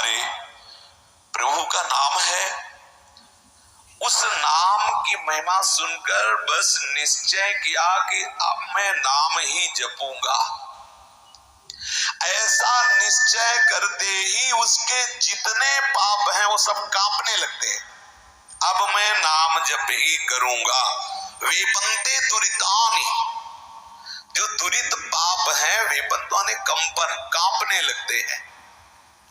हमारे प्रभु का नाम है। उस नाम की महिमा सुनकर बस निश्चय किया कि अब मैं नाम ही जपूंगा। ऐसा निश्चय करते ही उसके जितने पाप हैं वो सब कांपने लगते हैं। अब मैं नाम जप ही करूंगा। वेपन्ते दुरितानि, जो दुरित पाप हैं वेपंतों ने कंपन कांपने लगते हैं।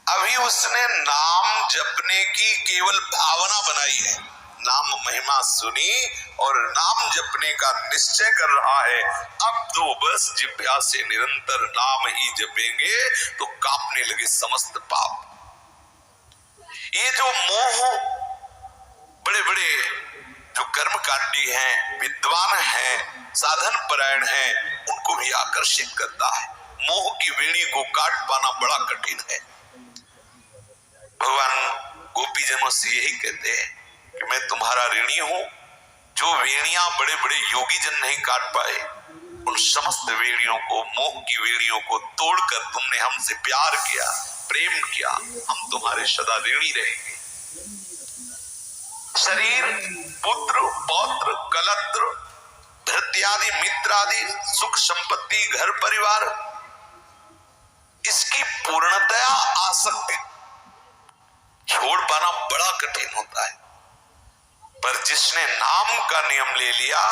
अभी उसने नाम जपने की केवल भावना बनाई है, नाम महिमा सुनी और नाम जपने का निश्चय कर रहा है। अब तो बस जिह्वा से निरंतर नाम ही जपेंगे तो कांपने लगे समस्त पाप। ये जो मोह बड़े बड़े जो कर्मकांडी हैं, विद्वान हैं, साधन परायण हैं, उनको भी आकर्षित करता है। मोह की वेणी को काट पाना बड़ा कठिन है। भगवान गोपीजनों से यही कहते हैं कि मैं तुम्हारा ऋणी हूं। जो वेणियां बड़े बड़े योगी जन नहीं काट पाए, उन समस्त वेणियों को, मोह की वेणियों को तोड़कर तुमने हमसे प्यार किया, प्रेम किया, हम तुम्हारे सदा ऋणी रहेंगे। शरीर, पुत्र, पौत्र, कलत्र, धृत्यादि, मित्रादि, सुख संपत्ति, घर परिवार, इसकी पूर्णतया आसक्ति छोड़ पाना बड़ा कठिन होता है। पर जिसने नाम का नियम ले लिया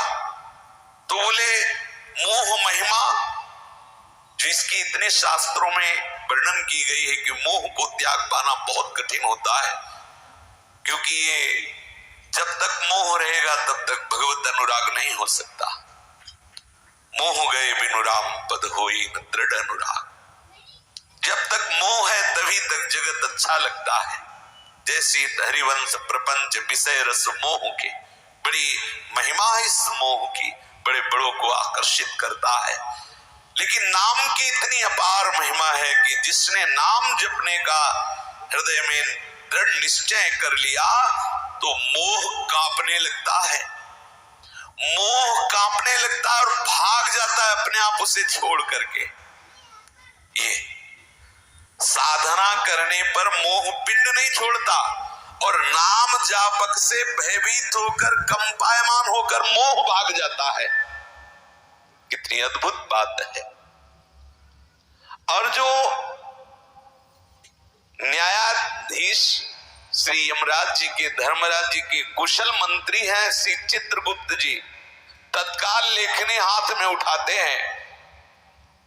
तो बोले मोह महिमा, जिसकी इतने शास्त्रों में वर्णन की गई है कि मोह को त्याग पाना बहुत कठिन होता है, क्योंकि ये जब तक मोह रहेगा तब तक भगवत अनुराग नहीं हो सकता। मोह गए बिनु राम पद होई न दृढ़ अनुराग। जब तक मोह है तभी तक जगत अच्छा लगता है। जैसे हरिवंश प्रपंच विषय रस मोह के, बड़ी महिमा इस मोह की, बड़े बड़ों को आकर्षित करता है। लेकिन नाम की इतनी अपार महिमा है कि जिसने नाम जपने का हृदय में दृढ़ निश्चय कर लिया तो मोह कांपने लगता है। मोह कांपने लगता है और भाग जाता है अपने आप उसे छोड़ करके। ये साधना करने पर मोह पिंड नहीं छोड़ता और नाम जापक से भयभीत होकर, कंपायमान होकर मोह भाग जाता है। कितनी अद्भुत बात है। और जो न्यायाधीश श्री यमराज जी के, धर्मराज जी के कुशल मंत्री हैं श्री चित्रगुप्त जी, तत्काल लेखनी हाथ में उठाते हैं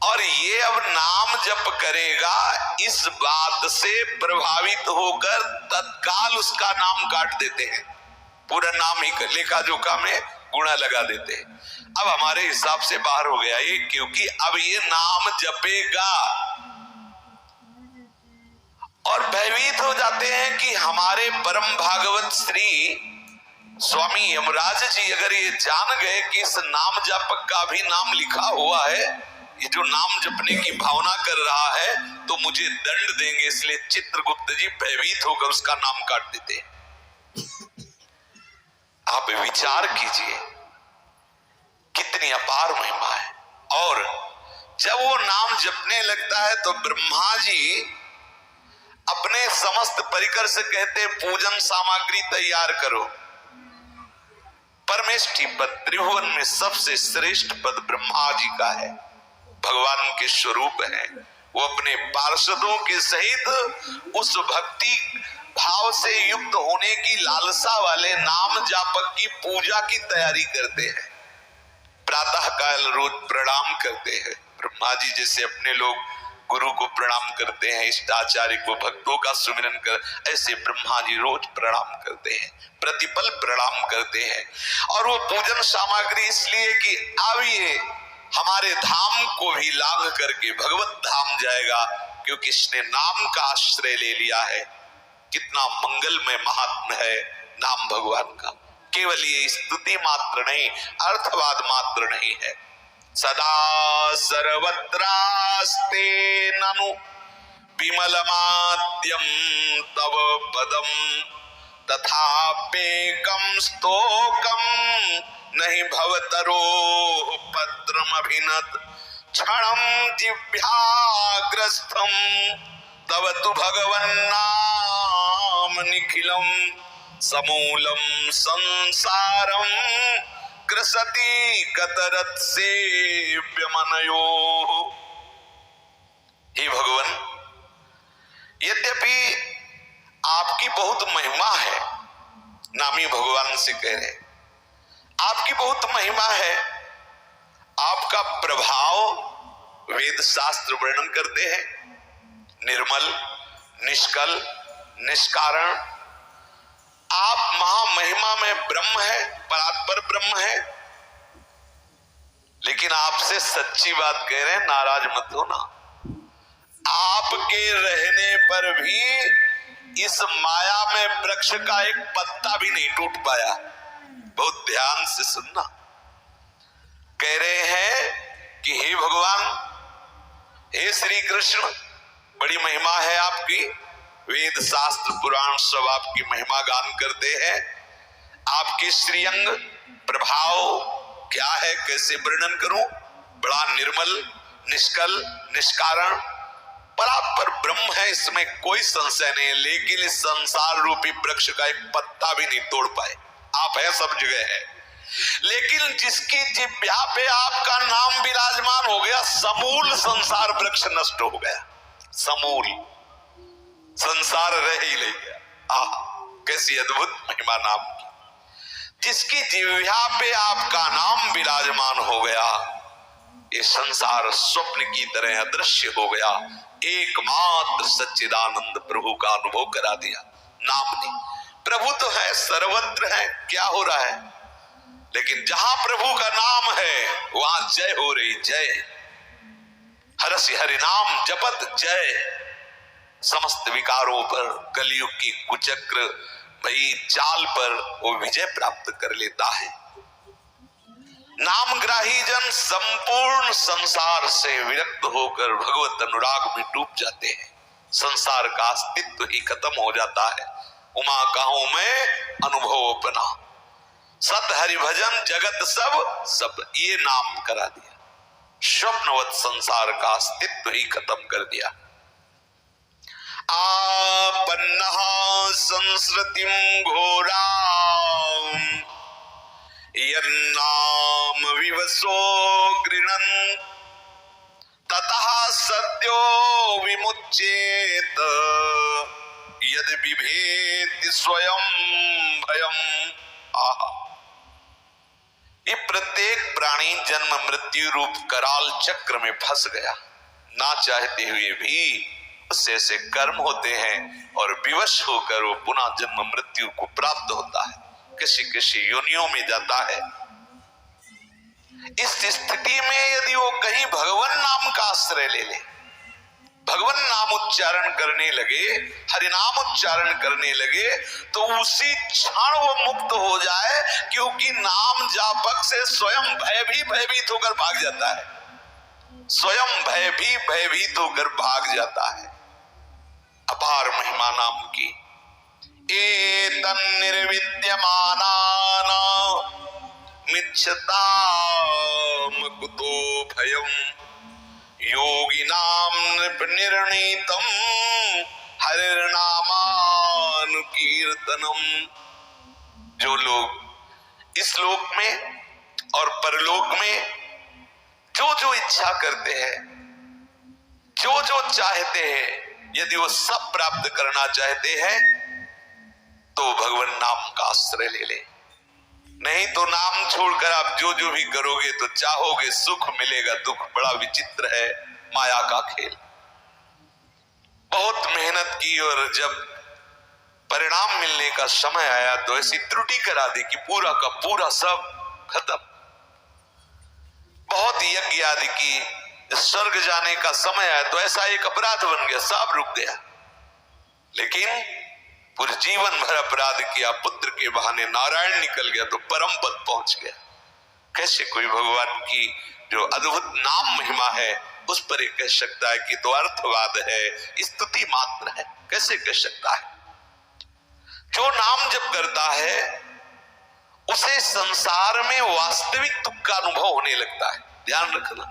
और ये अब नाम जप करेगा, इस बात से प्रभावित होकर तत्काल उसका नाम काट देते हैं। पूरा नाम ही लेखा जोखा में गुणा लगा देते हैं। अब हमारे हिसाब से बाहर हो गया ये, क्योंकि अब ये नाम जपेगा और भयभीत हो जाते हैं कि हमारे परम भागवत श्री स्वामी यमराज जी अगर ये जान गए कि इस नाम जापक का भी नाम लिखा हुआ है, ये जो नाम जपने की भावना कर रहा है, तो मुझे दंड देंगे। इसलिए चित्रगुप्त जी भयभीत होकर उसका नाम काट देते। आप विचार कीजिए कितनी अपार महिमा है। और जब वो नाम जपने लगता है तो ब्रह्मा जी अपने समस्त परिकर से कहते पूजन सामग्री तैयार करो। परमेष्ठी पद त्रिभुवन में सबसे श्रेष्ठ पद ब्रह्मा जी का है, भगवान के स्वरूप है। वो अपने पार्षदों के सहित उस भक्ति भाव से युक्त होने की लालसा वाले नाम जापक की पूजा की तैयारी करते हैं। प्रातः काल रोज प्रणाम करते हैं। ब्रह्मा जी जैसे अपने लोग गुरु को प्रणाम करते हैं, इष्टाचार्य को, भक्तों का सुमिरन कर, ऐसे ब्रह्मा जी रोज प्रणाम करते हैं, प्रतिपल प्रणाम करते हैं। और वो पूजन सामग्री इसलिए कि अब ये हमारे धाम को भी लांघ करके भगवत धाम जाएगा, क्योंकि इसने नाम का आश्रय ले लिया है। कितना मंगलमय महात्म्य है नाम भगवान का। केवल ये स्तुति मात्र नहीं, अर्थवाद मात्र नहीं है। सदा सर्वत्रास्ते ननु विमलमाद्यम तव पदम तथाप्येकं स्तोकं नहीं भवतरो पत्रमभिनत क्षणं जिह्वाग्रस्थं तव तु भगवन्नाम निखिलम समूलम संसारम कृसति कतरत सेव्यमनयो। हे भगवान, यद्यपि आपकी बहुत महिमा है, नामी भगवान से कह रहे, आपकी बहुत महिमा है, आपका प्रभाव वेद शास्त्र वर्णन करते हैं, निर्मल, निष्कल, निष्कारण। आप महामहिमा में ब्रह्म है, परात्पर ब्रह्म है, लेकिन आपसे सच्ची बात कह रहे हैं, नाराज मत होना। आपके रहने पर भी इस माया में वृक्ष का एक पत्ता भी नहीं टूट पाया। बहुत ध्यान से सुनना। कह रहे हैं कि हे भगवान, हे श्री कृष्ण, बड़ी महिमा है आपकी, वेद शास्त्र पुराण सब आपकी महिमा गान करते हैं। आपके श्रीअंग प्रभाव क्या है, कैसे वर्णन करूं? बड़ा निर्मल, निष्कल, निष्कारण, परात्पर ब्रह्म है, इसमें कोई संशय नहीं है, लेकिन इस संसार रूपी वृक्ष का एक पत्ता भी नहीं तोड़ पाए। आप है, सब जगह है, लेकिन जिसकी जिह्वा पे आपका नाम विराजमान हो गया, समूल संसार वृक्ष नष्ट हो गया, समूल संसार रह ही ले गया। कैसी अद्भुत महिमा नाम की। जिसकी जिह्वा पे आपका नाम विराजमान हो गया, ये संसार स्वप्न की तरह अदृश्य हो गया। एकमात्र सच्चिदानंद प्रभु का अनुभव करा दिया। नाम नहीं, प्रभु तो है, सर्वत्र है, क्या हो रहा है, लेकिन जहां प्रभु का नाम है वहां जय हो रही, जय। हरसि हरि नाम जपत जय। समस्त विकारों पर, कलयुग की कुचक्र भई चाल पर वो विजय प्राप्त कर लेता है। नामग्राही जन संपूर्ण संसार से विरक्त होकर भगवत अनुराग में डूब जाते हैं। संसार का अस्तित्व ही खत्म हो जाता है। उमा कहूं मैं अनुभव अपना, सत हरि भजन जगत सब ये नाम करा दिया। स्वप्नवत संसार का अस्तित्व ही खत्म कर दिया। आपन्नः संस्कृतिं घोरां यन्नाम विवसो गृणन् ततः सद्यो विमुच्येत यद बिभेति स्वयं भयम्। ये प्रत्येक प्राणी जन्म मृत्यु रूप कराल चक्र में फंस गया। ना चाहते हुए भी उससे ऐसे कर्म होते हैं और विवश होकर वो पुनः जन्म मृत्यु को प्राप्त होता है, किसी किसी योनियों में जाता है। इस स्थिति में यदि वो कहीं भगवान नाम का आश्रय ले ले, भगवान नाम उच्चारण करने लगे, हरि नाम उच्चारण करने लगे, तो उसी क्षण वो मुक्त हो जाए, क्योंकि नाम जापक से स्वयं भय भी भयभीत होकर भाग जाता है। स्वयं भय भी भयभीत होकर भाग जाता है। अपार महिमा नाम की। एतन् निर्विद्यमानान मिच्छताम कुतो भयम् योगिनां निर्णीतम् हरिर्नामानुकीर्तनम्। जो लोग इस लोक में और परलोक में जो जो इच्छा करते हैं, जो जो चाहते हैं, यदि वो सब प्राप्त करना चाहते हैं तो भगवान नाम का आश्रय ले ले। नहीं तो नाम छोड़कर आप जो जो भी करोगे तो चाहोगे सुख मिलेगा, दुख बड़ा विचित्र है, माया का खेल। बहुत मेहनत की और जब परिणाम मिलने का समय आया तो ऐसी त्रुटि करा दी कि पूरा का पूरा सब खत्म। बहुत यज्ञ आदि की, स्वर्ग जाने का समय आया तो ऐसा एक अपराध बन गया, सब रुक गया। लेकिन पूरे जीवन भर अपराध किया, पुत्र के बहाने नारायण निकल गया तो परम पद पहुंच गया। कैसे कोई भगवान की जो अद्भुत नाम महिमा है उस पर एक कह सकता है कि तो अर्थवाद है, स्तुति मात्र है? कैसे कह सकता है? जो नाम जप करता है उसे संसार में वास्तविक दुख का अनुभव होने लगता है। ध्यान रखना,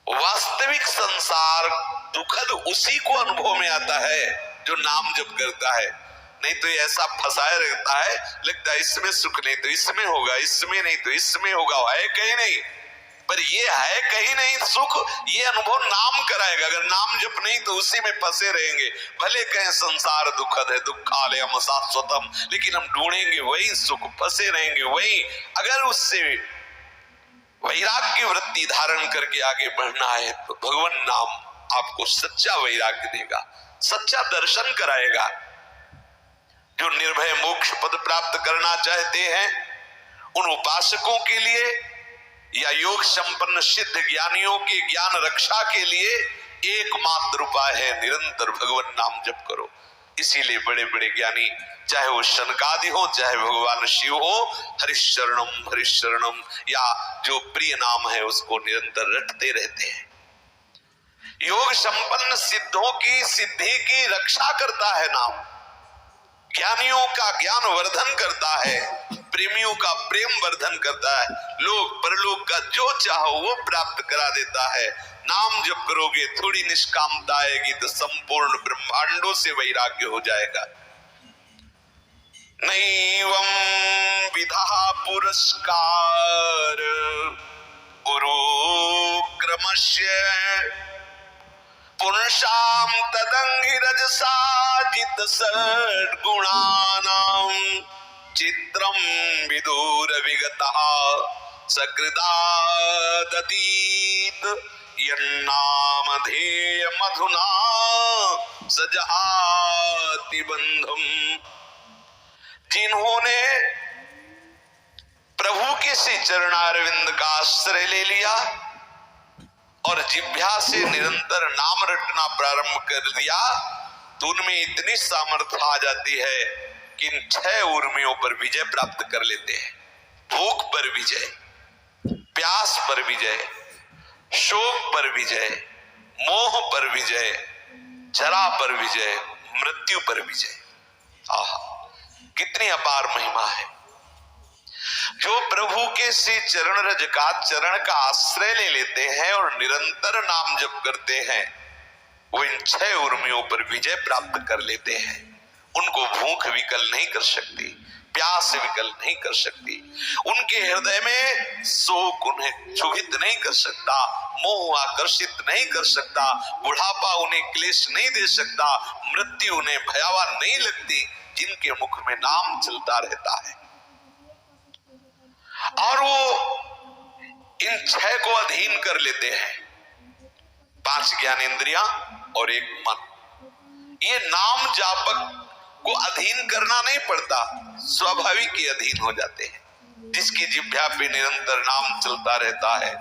वास्तविक संसार दुखद उसी को अनुभव में आता है जो नाम जप करता है। नहीं तो ये ऐसा फंसाया रहता है, लगता है इसमें सुख नहीं तो इसमें होगा, इसमें नहीं तो इसमें होगा, है कहीं नहीं। पर ये है कहीं नहीं सुख, ये अनुभव नाम कराएगा। अगर नाम जप नहीं तो उसी में फंसे रहेंगे। भले कहें संसार दुखद है, दुखालयम शाश्वतम, लेकिन हम ढूंढेंगे वही सुख, फंसे रहेंगे वही। अगर उससे वैराग्य की वृत्ति धारण करके आगे बढ़ना है तो भगवान नाम आपको सच्चा वैराग्य देगा, सच्चा दर्शन कराएगा। जो निर्भय मोक्ष पद प्राप्त करना चाहते हैं उन उपासकों के लिए या योग संपन्न सिद्ध ज्ञानियों के ज्ञान रक्षा के लिए एकमात्र उपाय है निरंतर भगवान नाम जप करो। इसीलिए बड़े बड़े ज्ञानी, चाहे वो शनकादि हो चाहे भगवान शिव हो, हरिशरणम हरिशरणम या जो प्रिय नाम है उसको निरंतर रटते रहते हैं। योग संपन्न सिद्धों की सिद्धि की रक्षा करता है नाम, ज्ञानियों का ज्ञान वर्धन करता है, प्रेमियों का प्रेम वर्धन करता है, लोक परलोक का जो चाहो वो प्राप्त करा देता है। नाम जप करोगे थोड़ी निष्कामता आएगी तो संपूर्ण ब्रह्मांडों से वैराग्य हो जाएगा। नैवं विधा पुरस्कार उरुक्रमस्य पुंसां तदंगिरजसा जित सद्गुणानां चित्रं विदुर विगतः सकृदा ददीत यन्नामधेय मधुना सजहाति बंधुम। जिन्होंने प्रभु के श्री चरणारविंद का आश्रय ले लिया और जिह्वा से निरंतर नाम रटना प्रारंभ कर दिया तो उनमें इतनी सामर्थ्य आ जाती है कि इन 6 उर्मियों पर विजय प्राप्त कर लेते हैं। भूख पर विजय, प्यास पर विजय, शोक पर विजय, मोह पर विजय, जरा पर विजय, मृत्यु पर विजय। आहा, कितनी अपार महिमा है। जो प्रभु के श्री चरण रज का चरण का आश्रय ले लेते हैं और निरंतर नाम जप करते हैं वो इन 6 उर्मियों पर विजय प्राप्त कर लेते हैं। उनको भूख विकल नहीं कर सकती, प्यास विकल नहीं कर सकती, उनके हृदय में शोक उन्हें क्षुभित नहीं कर सकता, मोह आकर्षित नहीं कर सकता, बुढ़ापा उन्हें क्लेश नहीं दे सकता, मृत्यु उन्हें भयावह नहीं लगती, जिनके मुख में नाम चलता रहता है। और वो इन 6 को अधीन कर लेते हैं, 5 ज्ञानेंद्रियां और 1 मन। ये नाम जापक को अधीन करना नहीं पड़ता, स्वाभाविक ही अधीन हो जाते हैं। जिसकी जिह्वा पे निरंतर नाम चलता रहता है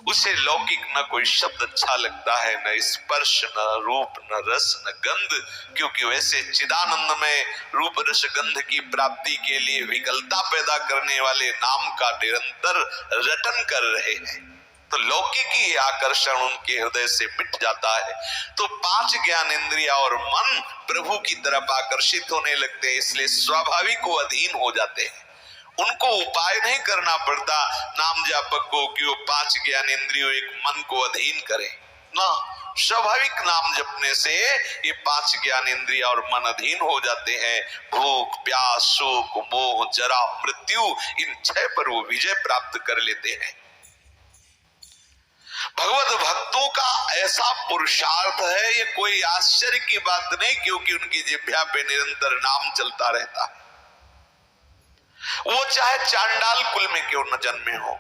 उसे लौकिक न कोई शब्द अच्छा लगता है, न स्पर्श, न रूप, न रस, न गंध, क्योंकि वैसे चिदानंद में रूप रस गंध की प्राप्ति के लिए विकलता पैदा करने वाले नाम का निरंतर रटन कर रहे हैं तो लौकिकी आकर्षण उनके हृदय से मिट जाता है। तो 5 ज्ञानेंद्रिय और मन प्रभु की तरफ आकर्षित होने लगते हैं, इसलिए स्वाभाविक को अधीन हो जाते हैं। उनको उपाय नहीं करना पड़ता नाम जापक को कि वो 5 ज्ञानेंद्रियों 1 मन को अधीन करे ना, स्वाभाविक नाम जपने से ये 5 ज्ञानेंद्रिय और मन अधीन हो जाते हैं। भूख, प्यास, शोक, मोह, जरा, मृत्यु, इन 6 पर वो विजय प्राप्त कर लेते हैं। भगवत भक्तों का ऐसा पुरुषार्थ है, ये कोई आश्चर्य की बात नहीं, क्योंकि उनकी जिह्वा पे निरंतर नाम चलता रहता है। वो चाहे चांडाल कुल में क्यों न जन्मे हो,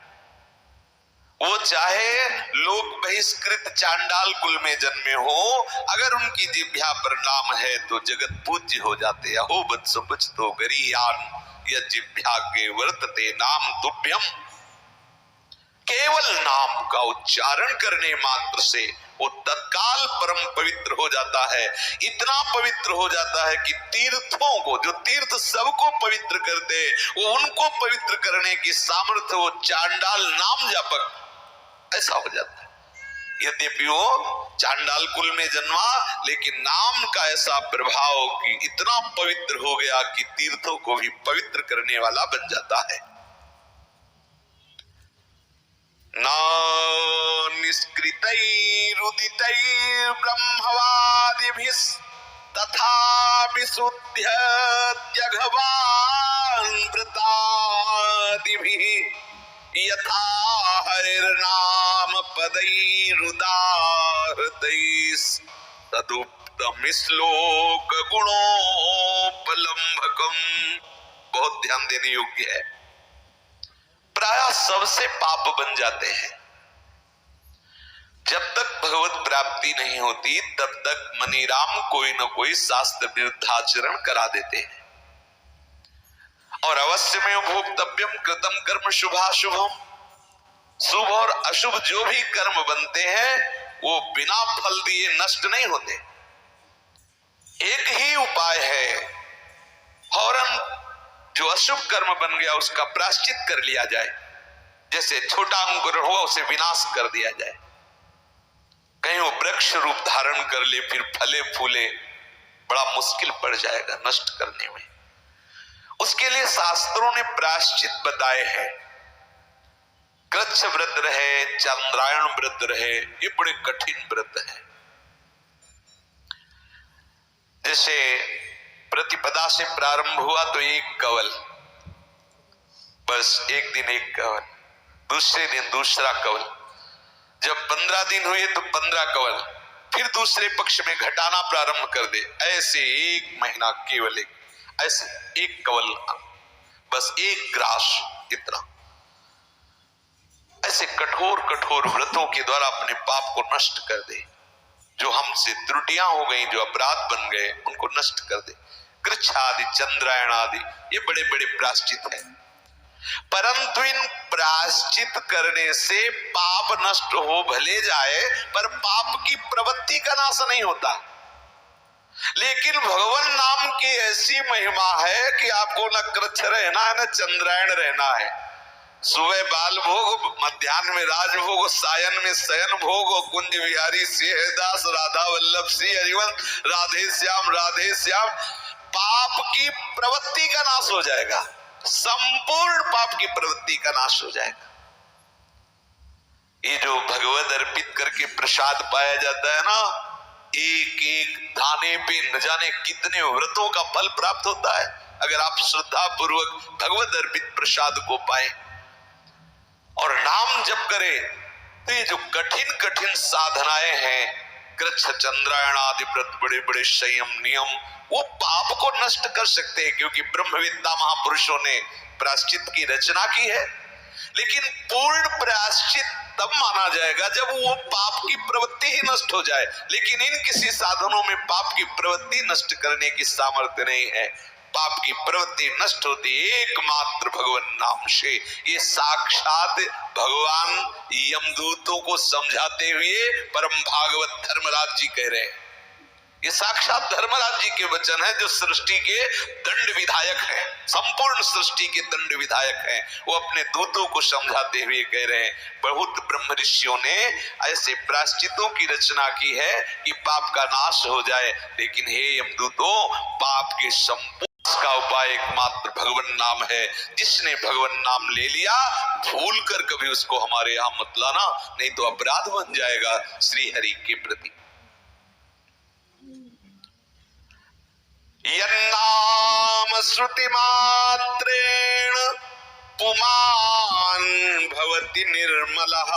वो चाहे लोक बहिष्कृत चांडाल कुल में जन्मे हो, अगर उनकी जिह्वा पर नाम है तो जगत पूज्य हो जाते। अहो वत्स तो गरीयान यह जिह्वा के वर्तते नाम तुभ्यम। केवल नाम का उच्चारण करने मात्र से वो तत्काल परम पवित्र हो जाता है। इतना पवित्र हो जाता है कि तीर्थों को, जो तीर्थ सबको पवित्र करते वो उनको पवित्र करने की सामर्थ्य वो चांडाल नाम जापक ऐसा हो जाता है। यद्यपि वो चांडाल कुल में जन्मा, लेकिन नाम का ऐसा प्रभाव कि इतना पवित्र हो गया कि तीर्थों को भी पवित्र करने वाला बन जाता है। निष्कृतैरुदितैर्ब्रह्मवादिभिः तथा विशुद्ध्यघवान्वृतादिभिः यथा हरिर्नाम पदैरुदाहृतैः तदुक्तमिश्लोक गुणोपलम्भकम्। बहुत ध्यान देने योग्य है। प्रायः सबसे पाप बन जाते हैं। जब तक भगवत प्राप्ति नहीं होती तब तक मनीराम कोई न कोई शास्त्र विरुद्धाचरण करा देते हैं। और अवश्य में भोक्तव्यम कृतम कर्म शुभाशुभम, शुभ और अशुभ जो भी कर्म बनते हैं वो बिना फल दिए नष्ट नहीं होते। एक ही उपाय है, फौरन जो अशुभ कर्म बन गया उसका प्रायश्चित कर लिया जाए। जैसे छोटा अंकुरण हुआ उसे विनाश कर दिया जाए। कहीं वो वृक्ष रूप धारण कर ले फिर फले फूले बड़ा मुश्किल पड़ जाएगा नष्ट करने में। उसके लिए शास्त्रों ने प्रायश्चित बताए हैं। कृच्छ व्रत रहे, चंद्रायण व्रत रहे, ये बड़े कठिन व्रत है। जैसे प्रतिपदा से प्रारंभ हुआ तो एक कवल, बस एक दिन एक कवल, दूसरे दिन दूसरा कवल, जब 15 दिन हुए तो 15 कवल, फिर दूसरे पक्ष में घटाना प्रारंभ कर दे। ऐसे एक महीना केवल एक, ऐसे एक कवल, बस एक ग्रास, इतना। ऐसे कठोर कठोर व्रतों के द्वारा अपने पाप को नष्ट कर दे। जो हमसे त्रुटियां हो गई, जो अपराध बन गए, उनको नष्ट कर दे। कृच्छ आदि, चंद्रायण आदि, ये बड़े बड़े प्रायश्चित हैं। परंतु इन प्रायश्चित करने से पाप नष्ट हो भले जाए, पर पाप की प्रवृत्ति का नाश नहीं होता। लेकिन भगवान नाम की ऐसी महिमा है कि आपको न कृच्छ रहना है न चंद्रायण रहना है। सुबह बाल भोग, मध्याह्न में राजभोग, सायन में शयन भोग, कुंज विहारी सिंहदास, राधा वल्लभ श्री हरिवंश, राधे श्याम। पाप की प्रवृत्ति का नाश हो जाएगा, संपूर्ण पाप की प्रवृत्ति का नाश हो जाएगा। ये जो भगवत अर्पित करके प्रसाद पाया जाता है ना, एक एक दाने पे न जाने कितने व्रतों का फल प्राप्त होता है। अगर आप श्रद्धा पूर्वक भगवत अर्पित प्रसाद को पाए और नाम जप करें तो ये जो कठिन कठिन साधनाएं हैं, कृच्छ चंद्रायण आदि व्रत, बड़े बड़े संयम नियम, वो पाप को नष्ट कर सकते हैं। क्योंकि ब्रह्मविद्ता महापुरुषों ने प्रायश्चित की रचना की है। लेकिन पूर्ण प्रायश्चित तब माना जाएगा जब वो पाप की प्रवृत्ति ही नष्ट हो जाए। लेकिन इन किसी साधनों में पाप की प्रवृत्ति नष्ट करने की सामर्थ्य नहीं है। पाप की प्रवृत्ति नष्ट होती एकमात्र भगवान नाम से। ये साक्षात भगवान यमदूतों को समझाते हुए परम भागवत धर्मराज जी कह रहे हैं। ये साक्षात धर्मराज जी के वचन है, जो सृष्टि के दंड विधायक हैं, संपूर्ण सृष्टि के दंड विधायक हैं। वो अपने दूतों को समझाते हुए कह रहे हैं। बहुत ब्रह्म ऋषियों ने ऐसे प्रायश्चितों की रचना की है कि पाप का नाश हो जाए। लेकिन हे यमदूतों, पाप के संपूर्ण का उपाय एकमात्र भगवान नाम है। जिसने भगवान नाम ले लिया, भूल कर कभी उसको हमारे यहाँ मत लाना, नहीं तो अपराध बन जाएगा श्री हरि के प्रति। यन्नाम श्रुति मात्रेण पुमान् भवति निर्मलः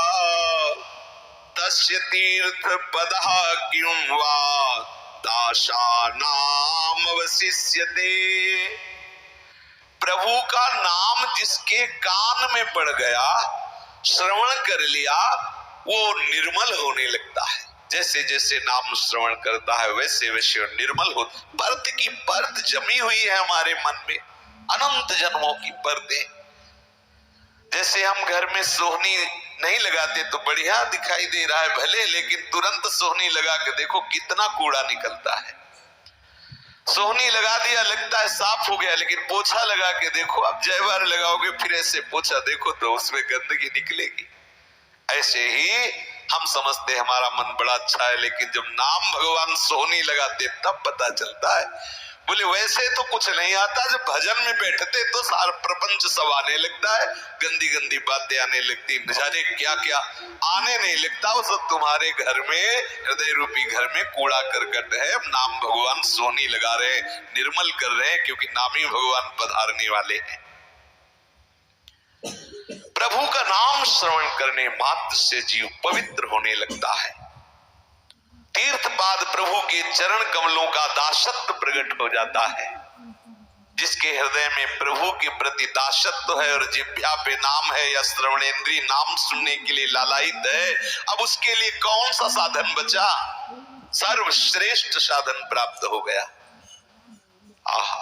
तस्य तीर्थ पदः किं वा दासानाम अवशिष्यते। प्रभु का नाम जिसके कान में पड़ गया, श्रवण कर लिया, वो निर्मल होने लगता है। जैसे जैसे नाम श्रवण करता है वैसे वैसे निर्मल हो। परत की परत जमी हुई है हमारे मन में, अनंत जन्मों की परतें। जैसे हम घर में सोहनी नहीं लगाते तो बढ़िया दिखाई दे रहा है भले, लेकिन तुरंत सोहनी लगा के देखो कितना कूड़ा निकलता है। सोहनी लगा दिया, लगता है साफ हो गया, लेकिन पोछा लगा के देखो, अब जय बार लगाओगे फिर ऐसे पोछा देखो तो उसमें गंदगी निकलेगी। ऐसे ही हम समझते हमारा मन बड़ा अच्छा है, लेकिन जब नाम भगवान सोहनी लगाते तब पता चलता है बोले वैसे तो कुछ नहीं आता, जब भजन में बैठते तो सारा प्रपंच सब आने लगता है, गंदी गंदी बातें आने लगती, अरे क्या क्या आने नहीं लगता। वो सब तुम्हारे घर में, हृदय रूपी घर में कूड़ा करकट है। अब नाम भगवान सोनी लगा रहे, निर्मल कर रहे हैं, क्योंकि नामी भगवान पधारने वाले हैं। प्रभु का नाम श्रवण करने मात्र से जीव पवित्र होने लगता है। तीर्थपाद प्रभु के चरण कमलों का दासत्व प्रकट हो जाता है। जिसके हृदय में प्रभु के प्रति दासत्व है और जिह्वा पे नाम है या श्रवणेंद्रिय नाम सुनने के लिए लालायित है, अब उसके लिए कौन सा साधन बचा? सर्वश्रेष्ठ साधन प्राप्त हो गया। आहा,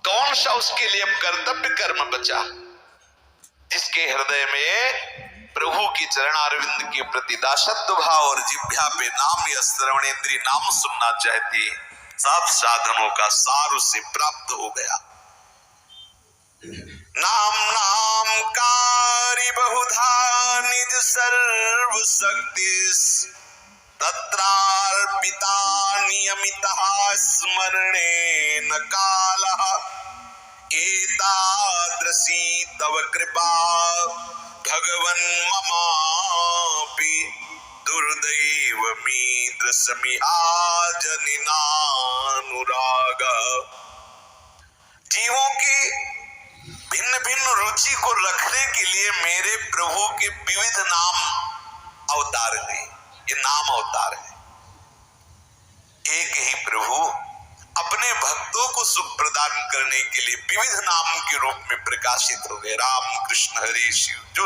कौन सा उसके लिए अब कर्तव्य कर्म बचा? जिसके हृदय में प्रभु की चरणारविंद के प्रति दासत्व भाव और जिह्वा पे नाम या श्रवणेंद्रिय नाम सुनना चाहती, सब साधनों का सार उसे प्राप्त हो गया। नाम नाम कारी बहुधा निज सर्व शक्ति तत्रार्पिता नियमितः स्मरणेन कालः एतादृशी तव कृपा भगवन् ममापि दुर्दैवमीदृशमिहा जनिनानुराग। जीवों की भिन्न भिन्न रुचि को रखने के लिए मेरे प्रभु के विविध नाम अवतार हुए। ये नाम अवतार है। एक ही प्रभु अपने भक्तों को सुख प्रदान करने के लिए विविध नाम के रूप में प्रकाशित हो गए। राम कृष्ण हरि शिव, जो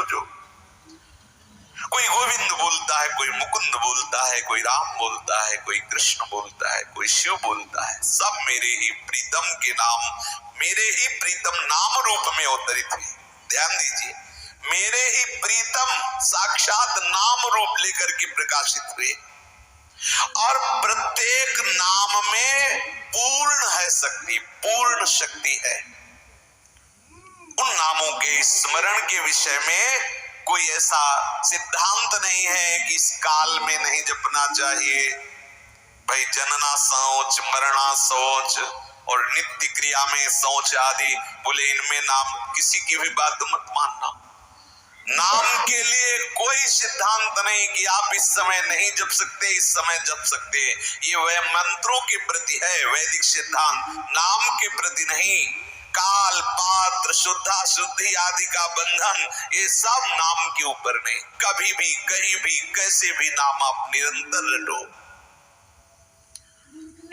कोई गोविंद बोलता है, कोई मुकुंद बोलता है, कोई राम बोलता है, कोई कृष्ण बोलता है, कोई शिव बोलता है, सब मेरे ही प्रीतम के नाम, मेरे ही प्रीतम नाम रूप में अवतरित हुए। ध्यान दीजिए, मेरे ही प्रीतम साक्षात नाम रूप लेकर के प्रकाशित हुए। और प्रत्येक नाम में पूर्ण है शक्ति, पूर्ण शक्ति है। उन नामों के स्मरण के विषय में कोई ऐसा सिद्धांत नहीं है कि इस काल में नहीं जपना चाहिए। भाई जनना शौच, मरना शौच और नित्य क्रिया में शौच आदि, बोले इनमें नाम, किसी की भी बात मत मानना। नाम के लिए कोई सिद्धांत नहीं कि आप इस समय नहीं जप सकते, इस समय जप सकते। ये वह मंत्रों के प्रति है, वैदिक सिद्धांत, नाम के प्रति नहीं। काल, पात्र, शुद्धा शुद्धि आदि का बंधन, ये सब नाम के ऊपर नहीं। कभी भी, कहीं भी, कैसे भी नाम आप निरंतर रटो।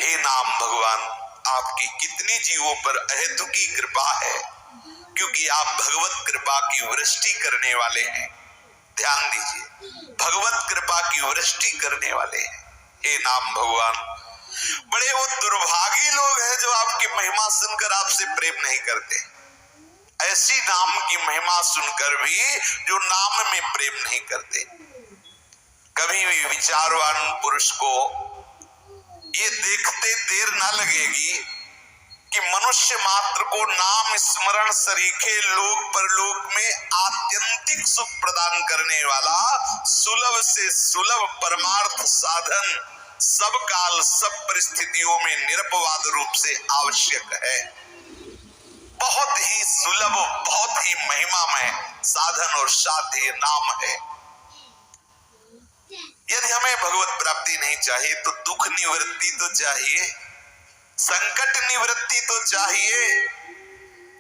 हे नाम भगवान, आपकी कितनी जीवों पर अहेतुकी कृपा है, क्योंकि आप भगवत कृपा की वृष्टि करने वाले हैं। ध्यान दीजिए, भगवत कृपा की वृष्टि करने वाले हैं। हे नाम भगवान, बड़े वो दुर्भागी लोग हैं जो आपकी महिमा सुनकर आपसे प्रेम नहीं करते। ऐसी नाम की महिमा सुनकर भी जो नाम में प्रेम नहीं करते। कभी भी विचारवान पुरुष को ये देखते देर ना लगेगी कि मनुष्य मात्र को नाम स्मरण सरीखे लोक परलोक में आत्यंतिक सुख प्रदान करने वाला सुलभ से सुलभ परमार्थ साधन सब काल सब परिस्थितियों में निरपवाद रूप से आवश्यक है। बहुत ही सुलभ, बहुत ही महिमामय साधन और साध्य नाम है। यदि हमें भगवत प्राप्ति नहीं चाहिए तो दुख निवृत्ति तो चाहिए, संकट निवृत्ति तो चाहिए,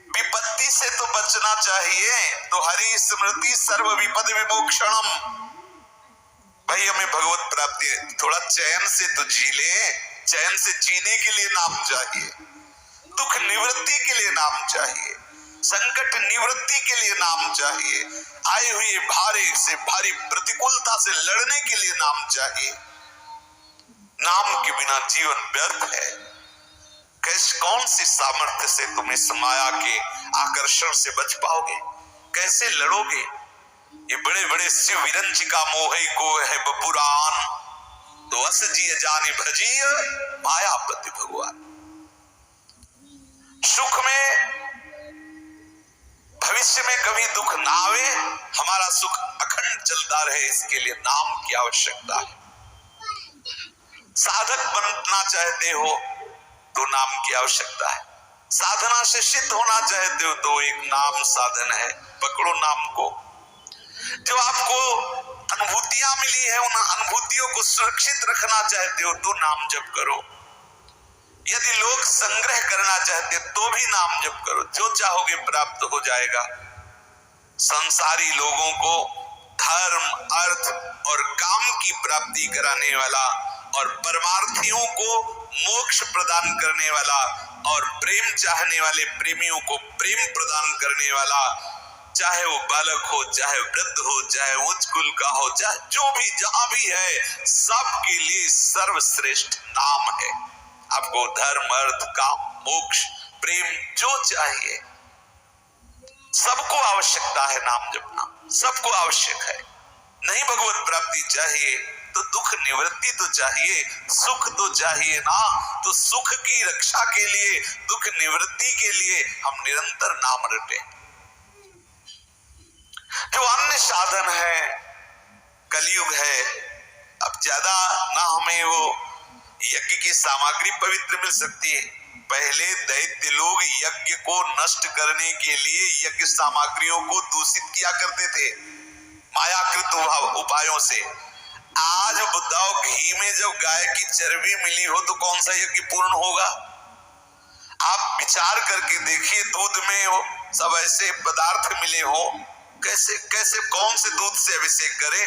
विपत्ति से तो बचना चाहिए। तो हरि स्मृति सर्व विपद विमोक्षणम। भाई हमें भगवत प्राप्ति, थोड़ा चैन से तो जी ले। चैन से जीने के लिए नाम चाहिए, दुख निवृत्ति के लिए नाम चाहिए, संकट निवृत्ति के लिए नाम चाहिए, आए हुए भारी से भारी प्रतिकूलता से लड़ने के लिए नाम चाहिए। नाम के बिना जीवन व्यर्थ है। कैसे, कौन सी सामर्थ्य से तुम इस माया के आकर्षण से बच पाओगे? कैसे लड़ोगे? ये बड़े बड़े शिव विरंचिका मोहि को है बपुरान, तो अस जिय जानि भजिय मायापति भगवान। सुख में, भविष्य में कभी दुख ना आवे, हमारा सुख अखंड चलता रहे, इसके लिए नाम की आवश्यकता है। साधक बनना चाहते हो तो नाम नाम की आवश्यकता है। साधना से सिद्ध होना चाहते हो तो एक नाम साधन है, पकड़ो नाम को। जो आपको अनुभूतियां मिली है उन अनुभूतियों को सुरक्षित रखना चाहते हो तो नाम जप करो। यदि लोग संग्रह करना चाहते तो भी नाम जप करो, जो चाहोगे प्राप्त हो जाएगा। संसारी लोगों को धर्म, अर्थ और काम की प्राप्ति कराने वाला और परमार्थियों को मोक्ष प्रदान करने वाला और प्रेम चाहने वाले प्रेमियों को प्रेम प्रदान करने वाला, चाहे वो बालक हो, चाहे वृद्ध हो, चाहे उच्च कुल का हो, चाहे जो भी जहां भी है, सबके लिए सर्वश्रेष्ठ नाम है। आपको धर्म, अर्थ, काम, मोक्ष, प्रेम जो चाहिए, सबको आवश्यकता है नाम जपना, सबको आवश्यक है। नहीं भगवत प्राप्ति चाहिए तो दुख निवृत्ति तो चाहिए, सुख तो चाहिए ना। तो सुख की रक्षा के लिए, दुख निवृत्ति के लिए हम निरंतर नाम रटे। जो अन्य साधन है, कलयुग है, अब ज्यादा ना हमें वो यज्ञ की सामग्री पवित्र मिल सकती है। पहले दैत्य लोग यज्ञ को नष्ट करने के लिए यज्ञ सामग्रियों को दूषित किया करते थे मायाकृत उपायों से। आज बताओ, घी में जब गाय की चर्बी मिली हो तो कौन सा यज्ञ पूर्ण होगा? आप विचार करके देखिए, दूध में हो सब ऐसे पदार्थ मिले हो, कैसे कैसे कौन से दूध से अभिषेक करे?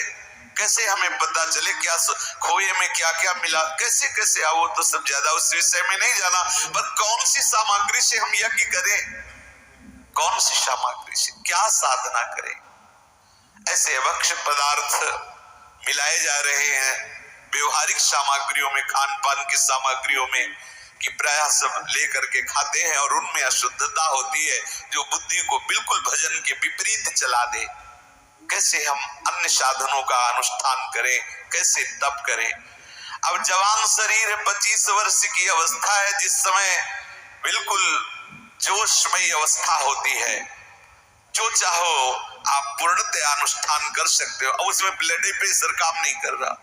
कैसे हमें पता चले क्या खोए में क्या क्या मिला? कैसे कैसे आओ, तो सब ज्यादा उस विषय में नहीं जाना, पर कौन सी सामग्री से हम यज्ञ करें, कौन सी सामग्री से क्या साधना करें? ऐसे अभक्ष्य पदार्थ मिलाए जा रहे हैं व्यवहारिक सामग्रियों में, खान पान की सामग्रियों में, कि प्रायः सब लेकर के खाते हैं और उनमें अशुद्धता होती है जो बुद्धि को बिल्कुल भजन के विपरीत चला दे। कैसे हम अन्य साधनों का अनुष्ठान करें, कैसे तप करें? अब जवान शरीर है, 25 वर्ष की अवस्था है, जिस समय बिल्कुल जोशमयी अवस्था होती है, जो चाहो आप पूर्णतः अनुष्ठान कर सकते हो। अब उसमें ब्लड प्रेशर काम नहीं कर रहा,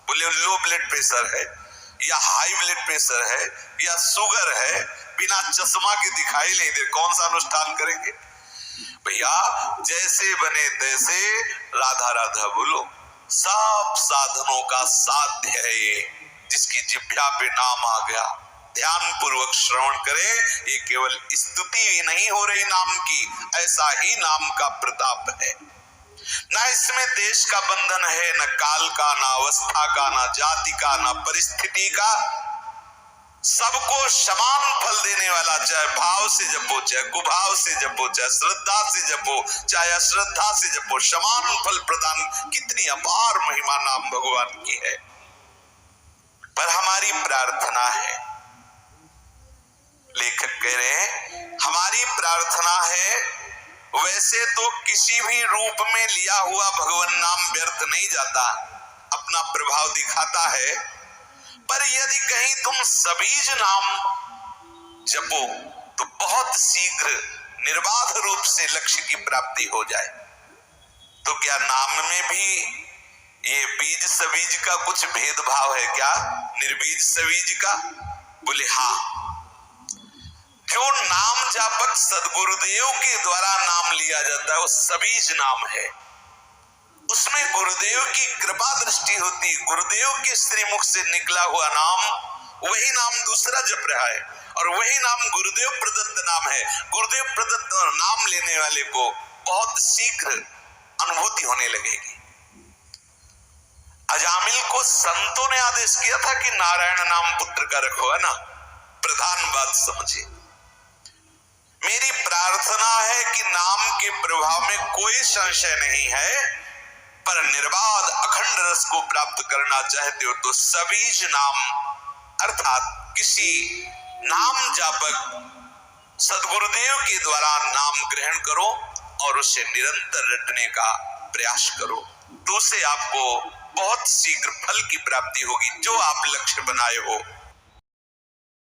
बोले लो ब्लड प्रेशर है या हाई ब्लड प्रेशर है या शुगर है, बिना चश्मा के दिखाई नहीं दे, कौन सा अनुष्ठान करेंगे भैया? जैसे बने तैसे राधा राधा बोलो। सब साधनों का साध्य है ये, जिसकी जिह्वा पे नाम आ गया, ध्यान पूर्वक श्रवण करे। ये केवल स्तुति नहीं हो रही नाम की, ऐसा ही नाम का प्रताप है। ना इसमें देश का बंधन है, न काल का, न अवस्था का, न जाति का, न परिस्थिति का। सबको समान फल देने वाला, चाहे भाव से जपो, चाहे कुभाव से जपो, चाहे श्रद्धा से जपो, चाहे अश्रद्धा से जपो, समान फल प्रदान। कितनी अपार महिमा नाम भगवान की है। पर हमारी प्रार्थना है, लेखक कह रहे हैं हमारी प्रार्थना है, वैसे तो किसी भी रूप में लिया हुआ भगवान नाम व्यर्थ नहीं जाता, अपना प्रभाव दिखाता है। पर यदि कहीं तुम सबीज नाम जपो तो बहुत शीघ्र निर्बाध रूप से लक्ष्य की प्राप्ति हो जाए। तो क्या नाम में भी ये बीज सबीज का कुछ भेदभाव है क्या? निर्बीज सबीज का? बोले हाँ। जो नाम जापक सदगुरुदेव के द्वारा नाम लिया जाता है वो सबीज नाम है। उसमें गुरुदेव की कृपा दृष्टि होती, गुरुदेव के श्रीमुख से निकला हुआ नाम, वही नाम दूसरा जप रहा है और वही नाम गुरुदेव प्रदत्त नाम है। गुरुदेव प्रदत्त नाम लेने वाले को बहुत शीघ्र अनुभूति होने लगेगी। अजामिल को संतों ने आदेश किया था कि नारायण नाम पुत्र का रखो, है ना? प्रधान बात समझिए। मेरी प्रार्थना है कि नाम के प्रभाव में कोई संशय नहीं है, पर निर्बाध अखंड रस को प्राप्त करना चाहते हो तो सबीज नाम अर्थात किसी नाम जापक सदगुरुदेव के द्वारा नाम ग्रहण करो और उसे निरंतर रटने का प्रयास करो, तो उसे आपको बहुत शीघ्र फल की प्राप्ति होगी जो आप लक्ष्य बनाए हो।